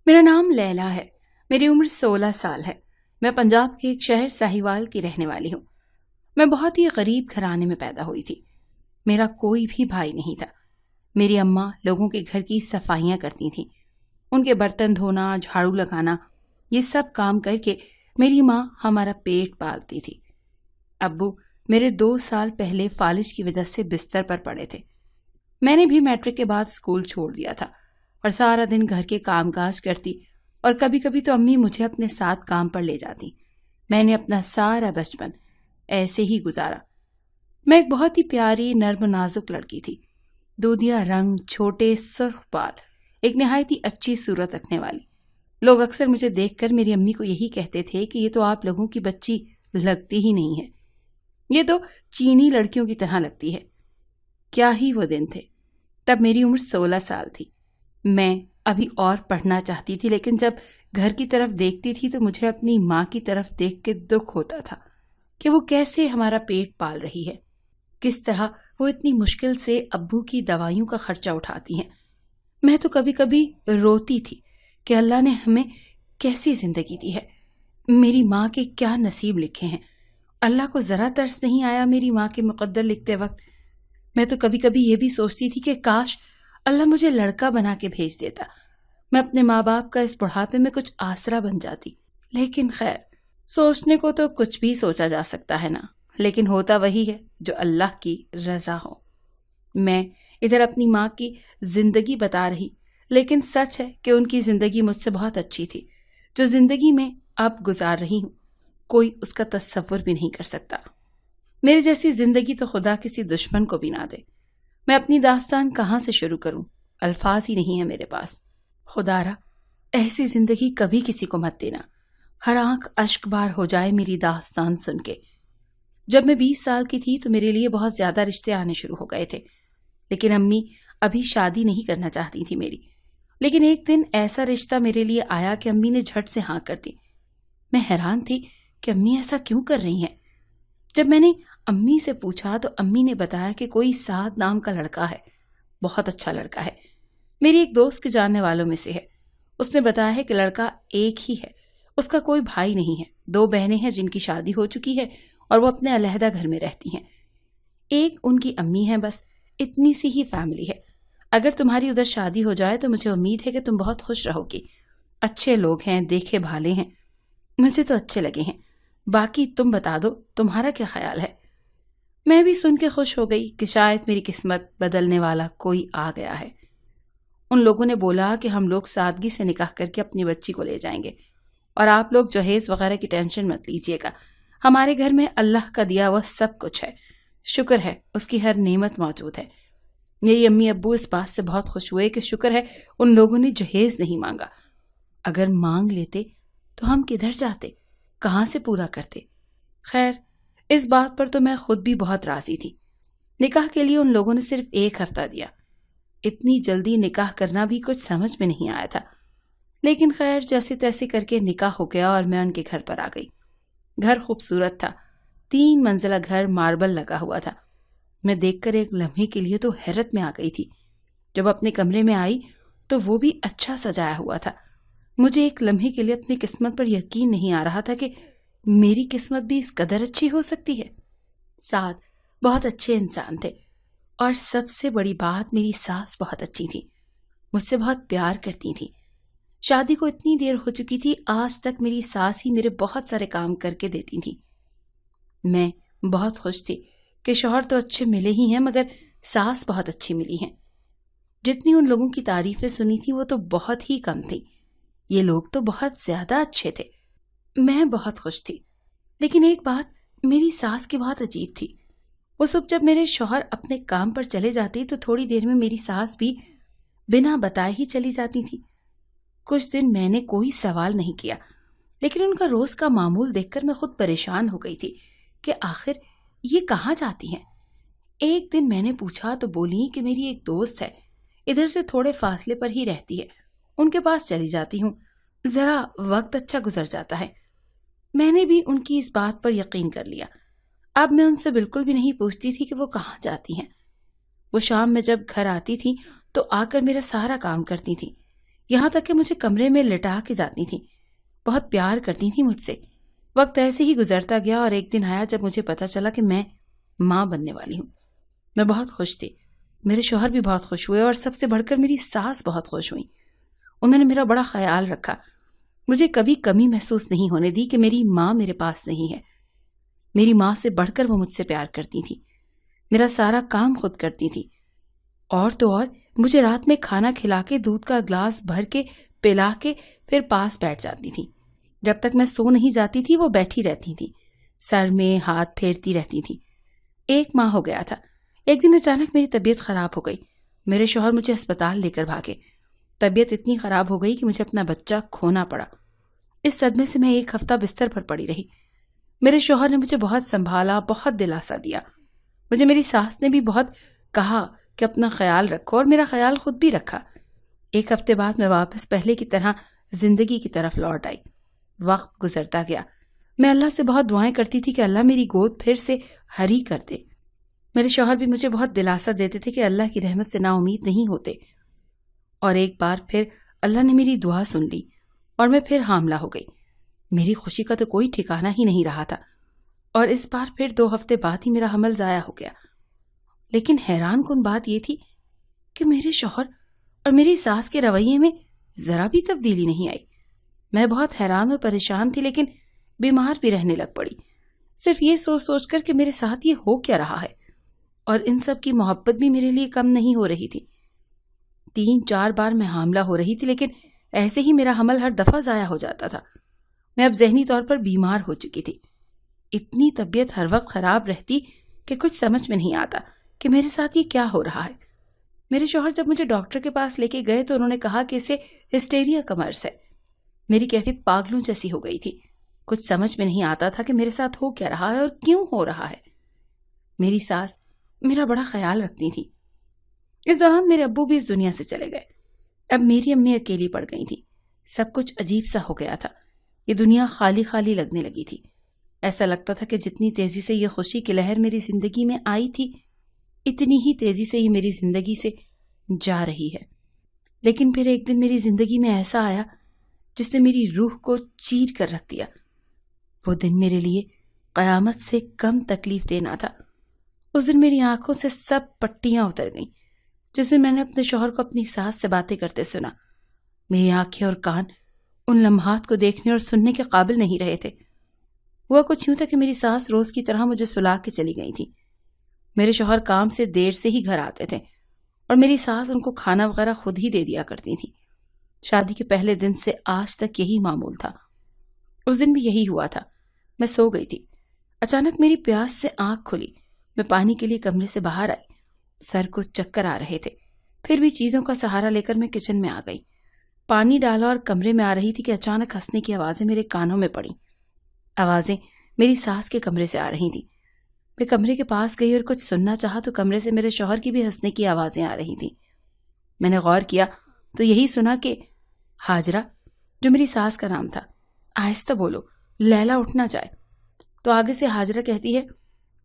میرا نام لیلا ہے. میری عمر 16 سال ہے. میں پنجاب کے ایک شہر ساہیوال کی رہنے والی ہوں. میں بہت ہی غریب گھرانے میں پیدا ہوئی تھی. میرا کوئی بھی بھائی نہیں تھا. میری اماں لوگوں کے گھر کی صفائیاں کرتی تھیں. ان کے برتن دھونا، جھاڑو لگانا، یہ سب کام کر کے میری ماں ہمارا پیٹ پالتی تھی. ابو میرے 2 سال پہلے فالج کی وجہ سے بستر پر پڑے تھے. میں نے بھی میٹرک کے بعد اسکول چھوڑ دیا تھا اور سارا دن گھر کے کام کاج کرتی اور کبھی کبھی تو امی مجھے اپنے ساتھ کام پر لے جاتی. میں نے اپنا سارا بچپن ایسے ہی گزارا. میں ایک بہت ہی پیاری نرم نازک لڑکی تھی. دودھیا رنگ، چھوٹے سرخ بال، ایک نہایت ہی اچھی صورت رکھنے والی. لوگ اکثر مجھے دیکھ کر میری امی کو یہی کہتے تھے کہ یہ تو آپ لوگوں کی بچی لگتی ہی نہیں ہے، یہ تو چینی لڑکیوں کی طرح لگتی ہے. کیا ہی وہ دن تھے. تب میری عمر 16 سال تھی. میں ابھی اور پڑھنا چاہتی تھی، لیکن جب گھر کی طرف دیکھتی تھی تو مجھے اپنی ماں کی طرف دیکھ کے دکھ ہوتا تھا کہ وہ کیسے ہمارا پیٹ پال رہی ہے، کس طرح وہ اتنی مشکل سے ابو کی دوائیوں کا خرچہ اٹھاتی ہیں. میں تو کبھی کبھی روتی تھی کہ اللہ نے ہمیں کیسی زندگی دی ہے، میری ماں کے کیا نصیب لکھے ہیں. اللہ کو ذرا ترس نہیں آیا میری ماں کے مقدر لکھتے وقت. میں تو کبھی کبھی یہ بھی سوچتی تھی کہ کاش اللہ مجھے لڑکا بنا کے بھیج دیتا، میں اپنے ماں باپ کا اس بڑھاپے میں کچھ آسرا بن جاتی. لیکن خیر، سوچنے کو تو کچھ بھی سوچا جا سکتا ہے نا، لیکن ہوتا وہی ہے جو اللہ کی رضا ہو. میں ادھر اپنی ماں کی زندگی بتا رہی، لیکن سچ ہے کہ ان کی زندگی مجھ سے بہت اچھی تھی. جو زندگی میں اب گزار رہی ہوں کوئی اس کا تصور بھی نہیں کر سکتا. میرے جیسی زندگی تو خدا کسی دشمن کو بھی نہ دے. میں اپنی داستان کہاں سے شروع کروں، الفاظ ہی نہیں ہے میرے پاس. خدا را ایسی زندگی کبھی کسی کو مت دینا. ہر آنکھ اشک بار ہو جائے میری داستان سن کے. جب میں 20 سال کی تھی تو میرے لیے بہت زیادہ رشتے آنے شروع ہو گئے تھے، لیکن امی ابھی شادی نہیں کرنا چاہتی تھی میری. لیکن ایک دن ایسا رشتہ میرے لیے آیا کہ امی نے جھٹ سے ہاں کر دی. میں حیران تھی کہ امی ایسا کیوں کر رہی ہیں. جب میں نے امی سے پوچھا تو امی نے بتایا کہ کوئی سعد نام کا لڑکا ہے، بہت اچھا لڑکا ہے، میری ایک دوست کے جاننے والوں میں سے ہے. اس نے بتایا ہے کہ لڑکا ایک ہی ہے، اس کا کوئی بھائی نہیں ہے. 2 بہنیں ہیں جن کی شادی ہو چکی ہے اور وہ اپنے علیحدہ گھر میں رہتی ہیں. ایک ان کی امی ہے، بس اتنی سی ہی فیملی ہے. اگر تمہاری ادھر شادی ہو جائے تو مجھے امید ہے کہ تم بہت خوش رہو گی. اچھے لوگ ہیں، دیکھے بھالے ہیں، مجھے تو اچھے لگے ہیں. باقی تم بتا دو تمہارا کیا خیال ہے. میں بھی سن کے خوش ہو گئی کہ شاید میری قسمت بدلنے والا کوئی آ گیا ہے. ان لوگوں نے بولا کہ ہم لوگ سادگی سے نکاح کر کے اپنی بچی کو لے جائیں گے اور آپ لوگ جہیز وغیرہ کی ٹینشن مت لیجیے گا. ہمارے گھر میں اللہ کا دیا ہوا سب کچھ ہے، شکر ہے اس کی ہر نعمت موجود ہے. میری امی ابو اس بات سے بہت خوش ہوئے کہ شکر ہے ان لوگوں نے جہیز نہیں مانگا. اگر مانگ لیتے تو ہم کدھر جاتے، کہاں سے پورا کرتے. خیر، اس بات پر تو میں خود بھی بہت راضی تھی. نکاح کے لیے ان لوگوں نے صرف 1 ہفتہ دیا. اتنی جلدی نکاح کرنا بھی کچھ سمجھ میں نہیں آیا تھا، لیکن خیر جیسے تیسے کر کے نکاح ہو گیا اور میں ان کے گھر پر آ گئی. گھر خوبصورت تھا، 3 منزلہ گھر، ماربل لگا ہوا تھا. میں دیکھ کر ایک لمحے کے لیے تو حیرت میں آ گئی تھی. جب اپنے کمرے میں آئی تو وہ بھی اچھا سجایا ہوا تھا. مجھے ایک لمحے کے لیے اپنی قسمت پر یقین نہیں آ رہا تھا کہ میری قسمت بھی اس قدر اچھی ہو سکتی ہے. سعد بہت اچھے انسان تھے اور سب سے بڑی بات میری ساس بہت اچھی تھی، مجھ سے بہت پیار کرتی تھی. شادی کو اتنی دیر ہو چکی تھی، آج تک میری ساس ہی میرے بہت سارے کام کر کے دیتی تھی. میں بہت خوش تھی کہ شوہر تو اچھے ملے ہی ہیں مگر ساس بہت اچھی ملی ہیں. جتنی ان لوگوں کی تعریفیں سنی تھی وہ تو بہت ہی کم تھی. یہ لوگ تو بہت زیادہ اچھے تھے. میں بہت خوش تھی، لیکن ایک بات میری ساس کی بہت عجیب تھی. وہ صبح جب میرے شوہر اپنے کام پر چلے جاتے تو تھوڑی دیر میں میری ساس بھی بنا بتائے ہی چلی جاتی تھی. کچھ دن میں نے کوئی سوال نہیں کیا، لیکن ان کا روز کا معمول دیکھ کر میں خود پریشان ہو گئی تھی کہ آخر یہ کہاں جاتی ہیں. ایک دن میں نے پوچھا تو بولی کہ میری ایک دوست ہے، ادھر سے تھوڑے فاصلے پر ہی رہتی ہے، ان کے پاس چلی جاتی ہوں، ذرا وقت اچھا گزر جاتا ہے. میں نے بھی ان کی اس بات پر یقین کر لیا. اب میں ان سے بالکل بھی نہیں پوچھتی تھی کہ وہ کہاں جاتی ہیں. وہ شام میں جب گھر آتی تھی تو آ کر میرا سارا کام کرتی تھی. یہاں تک کہ مجھے کمرے میں لٹا کے جاتی تھیں، بہت پیار کرتی تھیں مجھ سے۔ وقت ایسے ہی گزرتا گیا اور ایک دن آیا جب مجھے پتا چلا کہ میں ماں بننے والی ہوں۔ میں بہت خوش تھی، میرے شوہر بھی بہت خوش ہوئے اور سب سے بڑھ کر میری ساس بہت خوش ہوئی۔ انہوں نے میرا بڑا خیال رکھا، مجھے کبھی کمی محسوس نہیں ہونے دی کہ میری ماں میرے پاس نہیں ہے۔ میری ماں سے بڑھ کر وہ مجھ سے پیار کرتی تھی، میرا سارا کام خود کرتی تھی، اور تو اور مجھے رات میں کھانا کھلا کے دودھ کا گلاس بھر کے پلا کے پھر پاس بیٹھ جاتی تھی۔ جب تک میں سو نہیں جاتی تھی وہ بیٹھی رہتی تھی، سر میں ہاتھ پھیرتی رہتی تھی۔ 1 ماہ ہو گیا تھا، ایک دن اچانک میری طبیعت خراب ہو گئی۔ میرے شوہر مجھے اسپتال لے کر بھاگے۔ طبیعت اتنی خراب ہو گئی کہ مجھے اپنا بچہ کھونا پڑا۔ اس صدمے سے میں 1 ہفتہ بستر پر پڑی رہی۔ میرے شوہر نے مجھے بہت سنبھالا، بہت دلاسا دیا۔ مجھے میری ساس نے بھی بہت کہا کہ اپنا خیال رکھو، اور میرا خیال خود بھی رکھا۔ 1 ہفتے بعد میں واپس پہلے کی طرح زندگی کی طرف لوٹ آئی۔ وقت گزرتا گیا، میں اللہ سے بہت دعائیں کرتی تھی کہ اللہ میری گود پھر سے ہری کر دے۔ میرے شوہر بھی مجھے بہت دلاسا دیتے تھے کہ اللہ کی رحمت سے نا امید نہیں ہوتے۔ اور ایک بار پھر اللہ نے میری دعا سن لی اور میں پھر حاملہ ہو گئی۔ میری خوشی کا تو کوئی ٹھکانہ ہی نہیں رہا تھا، اور اس بار پھر 2 ہفتے بعد ہی میرا حمل ضائع ہو گیا۔ لیکن حیران کن بات یہ تھی کہ میرے شوہر اور میری ساس کے رویے میں ذرا بھی تبدیلی نہیں آئی۔ میں بہت حیران اور پریشان تھی، لیکن بیمار بھی رہنے لگ پڑی، صرف یہ سوچ سوچ کر کہ میرے ساتھ یہ ہو کیا رہا ہے، اور ان سب کی محبت بھی میرے لیے کم نہیں ہو رہی تھی۔ 3-4 بار میں حاملہ ہو رہی تھی، لیکن ایسے ہی میرا حمل ہر دفعہ ضائع ہو جاتا تھا۔ میں اب ذہنی طور پر بیمار ہو چکی تھی، اتنی طبیعت ہر وقت خراب رہتی کہ کچھ سمجھ میں نہیں آتا کہ میرے ساتھ یہ کیا ہو رہا ہے۔ میرے شوہر جب مجھے ڈاکٹر کے پاس لے کے گئے تو انہوں نے کہا کہ اسے ہسٹیریا کا مرض ہے۔ میری کیفیت پاگلوں جیسی ہو گئی تھی، کچھ سمجھ میں نہیں آتا تھا کہ میرے ساتھ ہو کیا رہا ہے اور کیوں ہو رہا ہے۔ میری ساس میرا بڑا خیال رکھتی تھی۔ اس دوران میرے ابو بھی اس دنیا سے چلے گئے۔ اب میری امی اکیلی پڑ گئی تھی، سب کچھ عجیب سا ہو گیا تھا، یہ دنیا خالی خالی لگنے لگی تھی۔ ایسا لگتا تھا کہ جتنی تیزی سے یہ خوشی کی لہر میری زندگی میں آئی تھی، اتنی ہی تیزی سے ہی میری زندگی سے جا رہی ہے۔ لیکن پھر ایک دن میری زندگی میں ایسا آیا جس نے میری روح کو چیر کر رکھ دیا۔ وہ دن میرے لیے قیامت سے کم تکلیف دینا تھا۔ اس دن میری آنکھوں سے سب پٹیاں اتر گئیں۔ جس دن میں نے اپنے شوہر کو اپنی ساس سے باتیں کرتے سنا، میری آنکھیں اور کان ان لمحات کو دیکھنے اور سننے کے قابل نہیں رہے تھے۔ ہوا کچھ یوں تھا کہ میری ساس روز کی طرح مجھے سلا کے چلی گئی تھی۔ میرے شوہر کام سے دیر سے ہی گھر آتے تھے اور میری ساس ان کو کھانا وغیرہ خود ہی دے دیا کرتی تھی۔ شادی کے پہلے دن سے آج تک یہی معمول تھا۔ اس دن بھی یہی ہوا تھا۔ میں سو گئی تھی، اچانک میری پیاس سے آنکھ کھلی۔ میں پانی کے لیے کمرے سے باہر آئی، سر کو چکر آ رہے تھے، پھر بھی چیزوں کا سہارا لے کر میں کچن میں آ گئی۔ پانی ڈالا اور کمرے میں آ رہی تھی کہ اچانک ہنسنے کی آوازیں میرے کانوں میں پڑیں۔ آوازیں میری ساس کے کمرے سے آ رہی تھیں۔ میں کمرے کے پاس گئی اور کچھ سننا چاہا تو کمرے سے میرے شوہر کی بھی ہنسنے کی آوازیں آ رہی تھیں۔ میں نے غور کیا تو یہی سنا کہ ہاجرہ، جو میری ساس کا نام تھا، آہستہ بولو، لیلا اٹھنا جائے۔ تو آگے سے ہاجرہ کہتی ہے،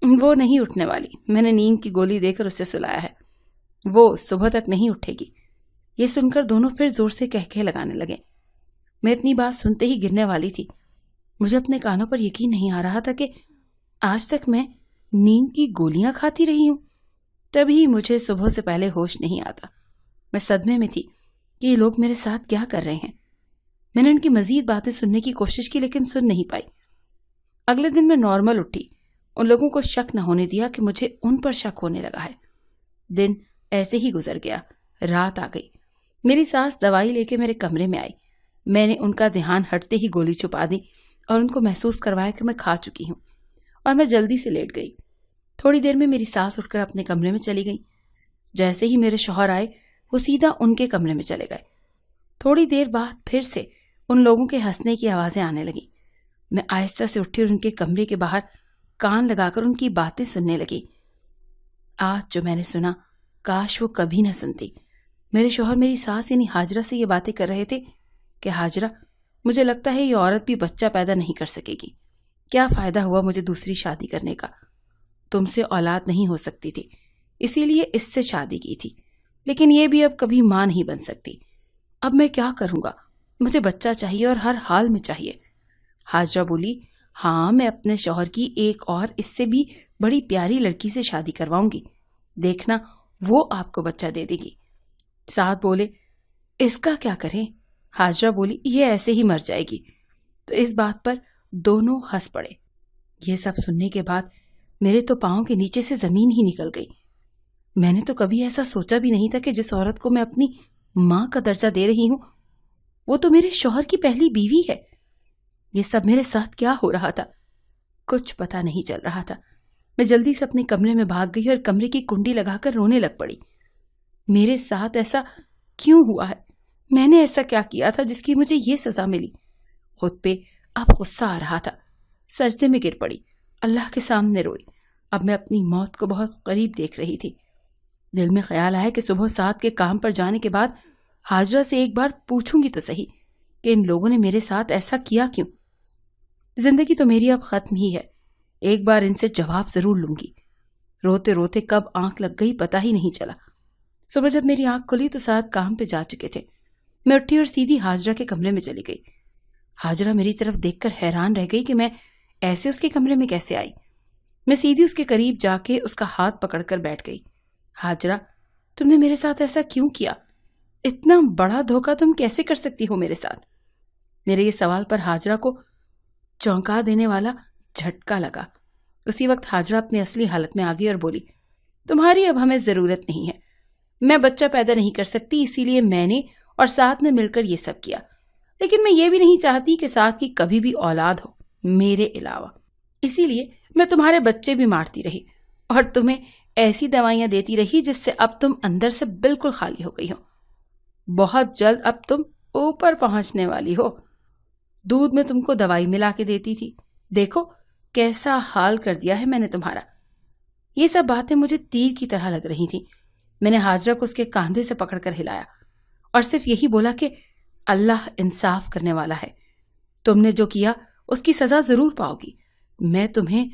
وہ نہیں اٹھنے والی، میں نے نیند کی گولی دے کر اسے سلایا ہے، وہ صبح تک نہیں اٹھے گی۔ یہ سن کر دونوں پھر زور سے کہکہے لگانے لگے۔ میں اتنی بات سنتے ہی گرنے والی تھی۔ مجھے اپنے کانوں پر یقین نہیں آ رہا تھا کہ آج تک میں نیند کی گولیاں کھاتی رہی ہوں۔ تبھی مجھے صبح سے پہلے ہوش نہیں آتا۔ میں صدمے میں تھی کہ یہ لوگ میرے ساتھ کیا کر رہے ہیں۔ میں نے ان کی مزید باتیں سننے کی کوشش کی لیکن سن نہیں پائی۔ اگلے دن میں نارمل اٹھی، ان لوگوں کو شک نہ ہونے دیا کہ مجھے ان پر شک ہونے لگا ہے۔ دن ایسے ہی گزر گیا، رات آ گئی۔ میری ساس دوائی لے کے میرے کمرے میں آئی۔ میں نے ان کا دھیان ہٹتے ہی گولی چھپا دی اور ان کو محسوس کروایا کہ میں کھا چکی ہوں، اور میں جلدی سے لیٹ گئی۔ تھوڑی دیر میں میری ساس اٹھ کر اپنے کمرے میں چلی گئی۔ جیسے ہی میرے شوہر آئے وہ سیدھا ان کے کمرے میں چلے گئے۔ تھوڑی دیر بعد پھر سے ان لوگوں کے ہنسنے کی آوازیں آنے لگیں۔ میں آہستہ سے اٹھی اور ان کے کمرے کے باہر کان لگا کر ان کی باتیں سننے لگی۔ آج جو میں نے سنا، کاش وہ کبھی نہ سنتی۔ میرے شوہر میری ساس یعنی ہاجرہ سے یہ باتیں کر رہے تھے کہ ہاجرہ، مجھے لگتا ہے یہ عورت بھی بچہ پیدا نہیں کر سکے گی۔ کیا فائدہ ہوا مجھے دوسری شادی کرنے کا؟ تم سے اولاد نہیں ہو سکتی تھی، اسی لیے اس سے شادی کی تھی، لیکن یہ بھی اب کبھی ماں نہیں بن سکتی۔ اب میں کیا کروں گا؟ مجھے بچہ چاہیے اور ہر حال میں چاہیے۔ حاجرہ بولی، ہاں میں اپنے شوہر کی ایک اور اس سے بھی بڑی پیاری لڑکی سے شادی کرواؤں گی، دیکھنا وہ آپ کو بچہ دے دے گی۔ سعد بولے، اس کا کیا کریں؟ حاجرہ بولی، یہ ایسے ہی مر جائے گی۔ تو اس بات پر دونوں ہنس پڑے۔ یہ سب سننے کے بعد میرے تو پاؤں کے نیچے سے زمین ہی نکل گئی۔ میں نے تو کبھی ایسا سوچا بھی نہیں تھا کہ جس عورت کو میں اپنی ماں کا درجہ دے رہی ہوں وہ تو میرے شوہر کی پہلی بیوی ہے۔ یہ سب میرے ساتھ کیا ہو رہا تھا کچھ پتا نہیں چل رہا تھا۔ میں جلدی سے اپنے کمرے میں بھاگ گئی اور کمرے کی کنڈی لگا کر رونے لگ پڑی۔ میرے ساتھ ایسا کیوں ہوا ہے؟ میں نے ایسا کیا کیا تھا جس کی مجھے یہ سزا ملی؟ خود پہ اب غصہ آ رہا تھا۔ سجدے میں گر پڑی، اللہ کے سامنے روئی۔ اب میں اپنی موت کو بہت قریب دیکھ رہی تھی۔ دل میں خیال آیا کہ صبح سعد کے کام پر جانے کے بعد حاجرہ سے ایک بار پوچھوں گی تو صحیح کہ ان لوگوں نے میرے ساتھ ایسا کیا کیوں۔ زندگی تو میری اب ختم ہی ہے، ایک بار ان سے جواب ضرور لوں گی۔ روتے روتے کب آنکھ لگ گئی پتہ ہی نہیں چلا۔ صبح جب میری آنکھ کھلی تو سعد کام پہ جا چکے تھے۔ میں اٹھی اور سیدھی حاجرہ کے کمرے میں چلی گئی۔ حاجرہ میری طرف دیکھ کر حیران رہ گئی کہ میں ایسے اس کے کمرے میں کیسے آئی۔ میں سیدھی اس کے قریب جا کے اس کا ہاتھ پکڑ کر بیٹھ گئی۔ حاجرہ، تم نے میرے ساتھ ایسا کیوں کیا؟ اتنا بڑا دھوکہ تم کیسے کر سکتی ہو میرے ساتھ؟ میرے یہ سوال پر حاجرہ کو چونکا دینے والا جھٹکا لگا۔ اسی وقت حاجرہ اپنی اصلی حالت میں آ گئی اور بولی، تمہاری اب ہمیں ضرورت نہیں ہے، میں بچہ پیدا نہیں کر سکتی، اسی لیے میں نے اور سعد نے مل کر یہ سب کیا، لیکن میں یہ بھی نہیں چاہتی کہ سعد کی کبھی بھی اولاد ہو میرے علاوہ، اسی لیے میں تمہارے بچے بھی مارتی رہی اور تمہیں ایسی دوائیاں دیتی رہی جس سے اب تم اندر سے بالکل خالی ہو گئی ہو۔ بہت جلد اب تم اوپر پہنچنے والی ہو۔ دودھ میں تم کو دوائی ملا کے دیتی تھی، دیکھو کیسا حال کر دیا ہے میں نے تمہارا۔ یہ سب باتیں مجھے تیر کی طرح لگ رہی تھیں۔ میں نے حاجرہ کو اس کے کاندھے سے پکڑ کر ہلایا اور صرف یہی بولا کہ اللہ انصاف کرنے والا ہے، تم نے جو کیا اس کی سزا ضرور پاؤ گی، میں تمہیں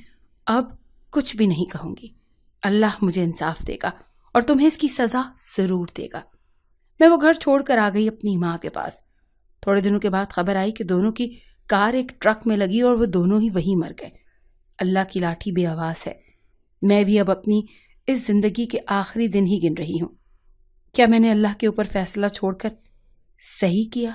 اب کچھ بھی نہیں کہوں گی، اللہ مجھے انصاف دے گا اور تمہیں اس کی سزا ضرور دے گا۔ میں وہ گھر چھوڑ کر آ گئی اپنی ماں کے پاس۔ تھوڑے دنوں کے بعد خبر آئی کہ دونوں کی کار ایک ٹرک میں لگی اور وہ دونوں ہی وہیں مر گئے۔ اللہ کی لاٹھی بے آواز ہے۔ میں بھی اب اپنی اس زندگی کے آخری دن ہی گن رہی ہوں۔ کیا میں نے اللہ کے اوپر فیصلہ چھوڑ کر صحیح کیا؟